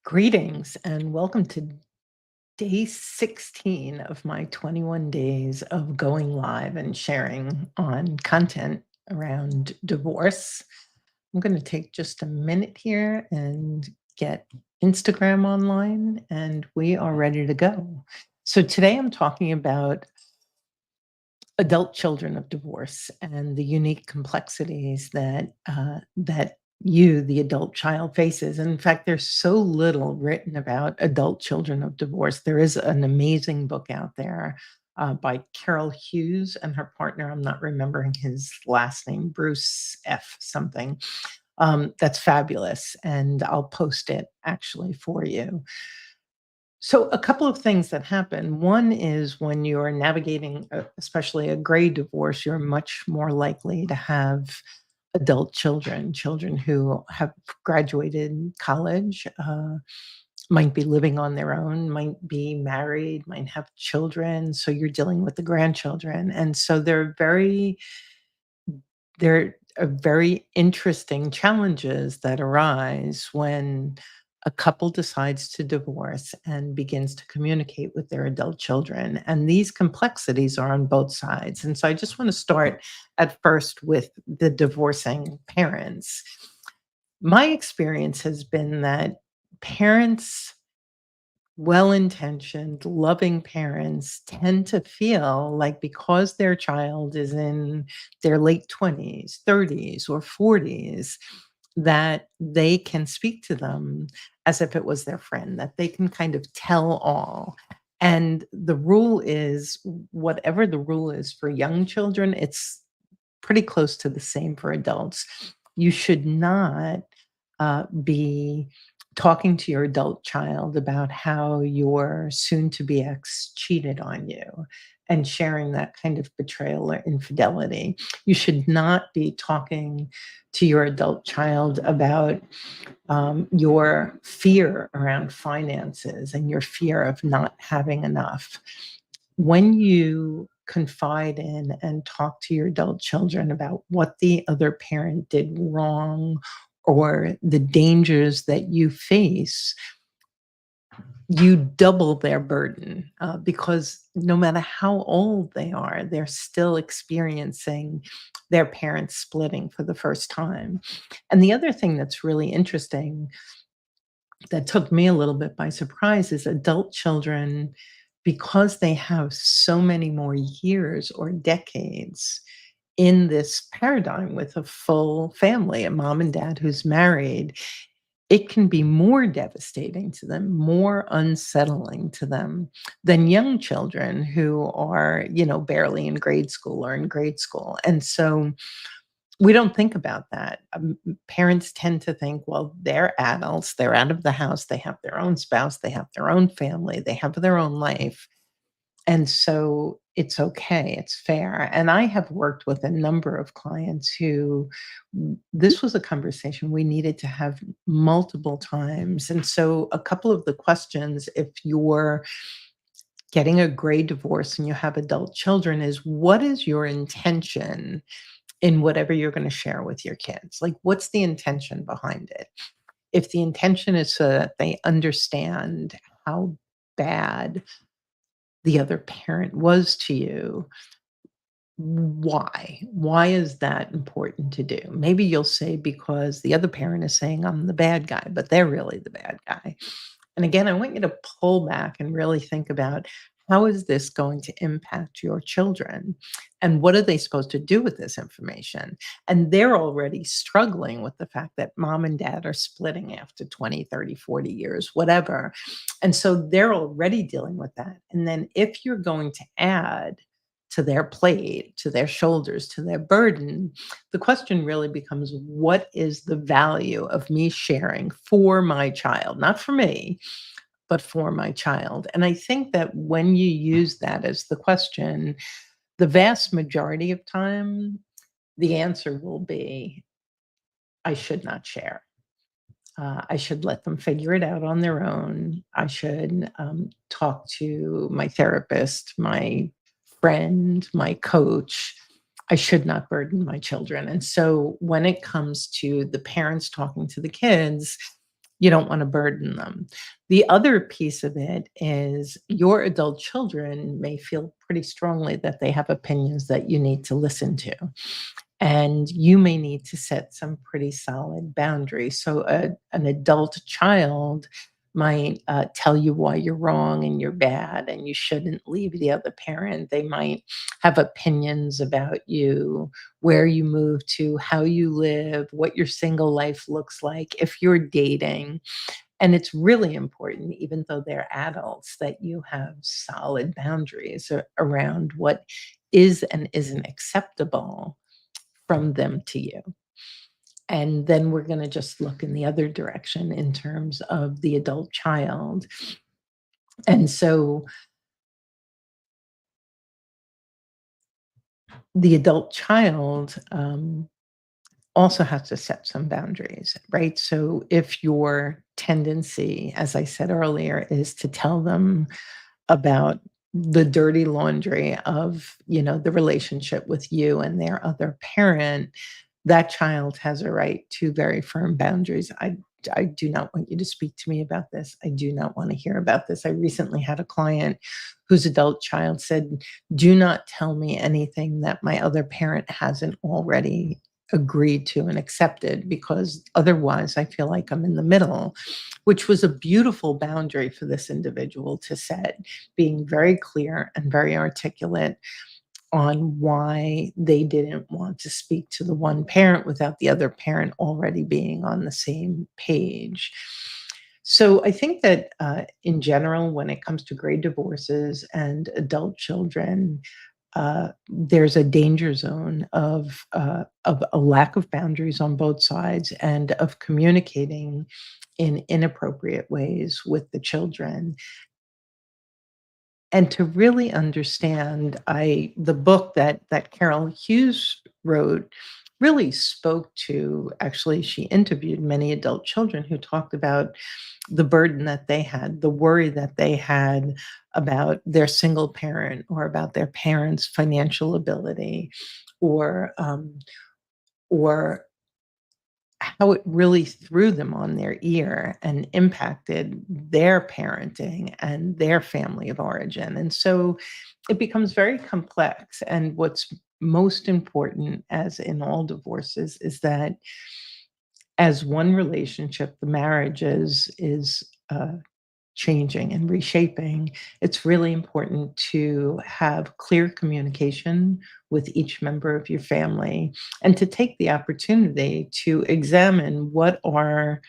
Greetings and welcome to day 16 of my 21 days of going live and sharing on content around divorce. I'm going to take just a minute here and get Instagram online, and we are ready to go. So, today I'm talking about adult children of divorce and the unique complexities that you, the adult child, faces. And in fact, there's so little written about adult children of divorce. There is an amazing book out there by Carol Hughes and her partner. I'm not remembering his last name, Bruce F. something. That's fabulous, and I'll post it actually for you. So, a couple of things that happen. One is when you're navigating, especially a gray divorce, you're much more likely to have adult children, children who have graduated college, might be living on their own, might be married, might have children. So, you're dealing with the grandchildren. And so, there are very interesting challenges that arise when a couple decides to divorce and begins to communicate with their adult children. And these complexities are on both sides. And so I just want to start at first with the divorcing parents. My experience has been that parents, well-intentioned, loving parents tend to feel like because their child is in their late 20s, 30s, or 40s, that they can speak to them as if it was their friend, that they can kind of tell all. And the rule is whatever the rule is for young children, it's pretty close to the same for adults. You should not be talking to your adult child about how your soon to be ex cheated on you and sharing that kind of betrayal or infidelity. You should not be talking to your adult child about your fear around finances and your fear of not having enough. When you confide in and talk to your adult children about what the other parent did wrong or the dangers that you face, you double their burden because no matter how old they are, they're still experiencing their parents splitting for the first time. And the other thing that's really interesting that took me a little bit by surprise is adult children, because they have so many more years or decades in this paradigm with a full family, a mom and dad who's married, it can be more devastating to them, more unsettling to them than young children who are, barely in grade school or in grade school. And so we don't think about that. Parents tend to think, well, they're adults, they're out of the house, they have their own spouse, they have their own family, they have their own life. And so it's okay, it's fair. And I have worked with a number of clients who this was a conversation we needed to have multiple times. And so a couple of the questions, if you're getting a gray divorce and you have adult children, is what is your intention in whatever you're going to share with your kids? Like, what's the intention behind it? If the intention is so that they understand how bad the other parent was to you, why? Why is that important to do? Maybe you'll say because the other parent is saying I'm the bad guy, but they're really the bad guy. And again, I want you to pull back and really think about how is this going to impact your children? And what are they supposed to do with this information? And they're already struggling with the fact that mom and dad are splitting after 20, 30, 40 years, whatever. And so they're already dealing with that. And then if you're going to add to their plate, to their shoulders, to their burden, the question really becomes what is the value of me sharing for my child? Not for me, but for my child. And I think that when you use that as the question, the vast majority of time, the answer will be I should not share. I should let them figure it out on their own. I should talk to my therapist, my friend, my coach. I should not burden my children. And so when it comes to the parents talking to the kids, You don't wanna burden them. The other piece of it is your adult children may feel pretty strongly that they have opinions that you need to listen to, and you may need to set some pretty solid boundaries. So, an adult child might, tell you why you're wrong and you're bad and you shouldn't leave the other parent. They might have opinions about you, where you move to, how you live, what your single life looks like, if you're dating. And it's really important, even though they're adults, that you have solid boundaries around what is and isn't acceptable from them to you. And then we're going to just look in the other direction in terms of the adult child. And so the adult child also has to set some boundaries, right? So if your tendency, as I said earlier, is to tell them about the dirty laundry of, the relationship with you and their other parent, that child has a right to very firm boundaries. I do not want you to speak to me about this. I do not want to hear about this. I recently had a client whose adult child said, "Do not tell me anything that my other parent hasn't already agreed to and accepted, because otherwise I feel like I'm in the middle," which was a beautiful boundary for this individual to set, being very clear and very articulate on why they didn't want to speak to the one parent without the other parent already being on the same page. So I think that in general, when it comes to gray divorces and adult children, there's a danger zone of a lack of boundaries on both sides and of communicating in inappropriate ways with the children. And to really understand, I the book that Carol Hughes wrote really spoke to, actually, she interviewed many adult children who talked about the burden that they had, the worry that they had about their single parent or about their parents' financial ability, or or how it really threw them on their ear and impacted their parenting and their family of origin. And so it becomes very complex. And what's most important, as in all divorces, is that as one relationship, the marriage is changing and reshaping, it's really important to have clear communication with each member of your family and to take the opportunity to examine what are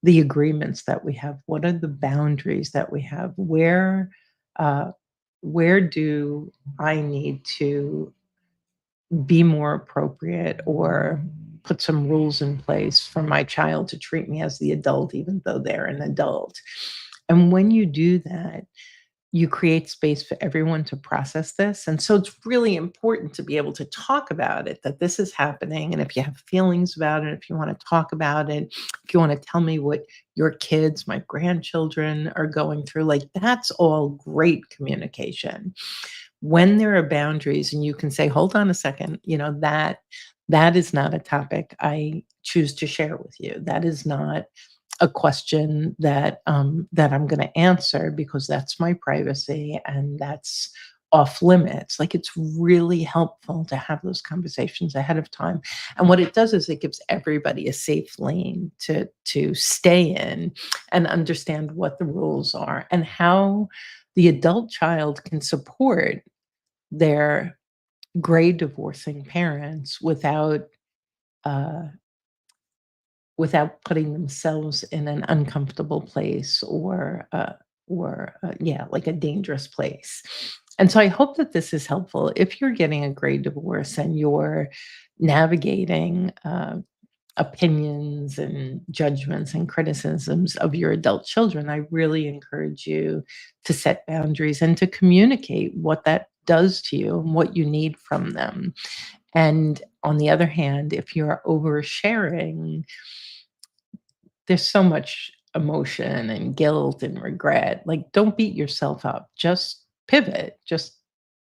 the agreements that we have, what are the boundaries that we have, uh, where do I need to be more appropriate or put some rules in place for my child to treat me as the adult, even though they're an adult. And when you do that, you create space for everyone to process this. And so it's really important to be able to talk about it, that this is happening. And if you have feelings about it, if you want to talk about it, if you want to tell me what your kids, my grandchildren are going through, like, that's all great communication. When there are boundaries and you can say, "Hold on a second, that is not a topic I choose to share with you. That is not a question that I'm gonna answer, because that's my privacy and that's off limits." Like, it's really helpful to have those conversations ahead of time. And what it does is it gives everybody a safe lane to stay in and understand what the rules are and how the adult child can support their gray divorcing parents uh, without putting themselves in an uncomfortable place, or yeah, like a dangerous place. And so I hope that this is helpful. If you're getting a gray divorce and you're navigating opinions and judgments and criticisms of your adult children, I really encourage you to set boundaries and to communicate what that does to you and what you need from them. And on the other hand, if you're oversharing, there's so much emotion and guilt and regret. Like, don't beat yourself up. Just pivot. Just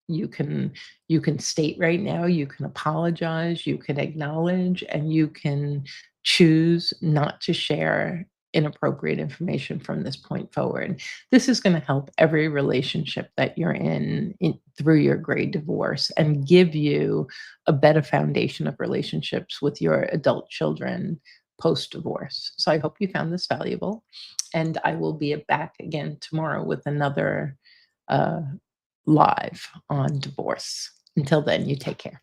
you can state right now, you can apologize, you can acknowledge, and you can choose not to share inappropriate information from this point forward. This is going to help every relationship that you're in through your great divorce and give you a better foundation of relationships with your adult children post divorce. So I hope you found this valuable. And I will be back again tomorrow with another uh, live on divorce. Until then, you take care.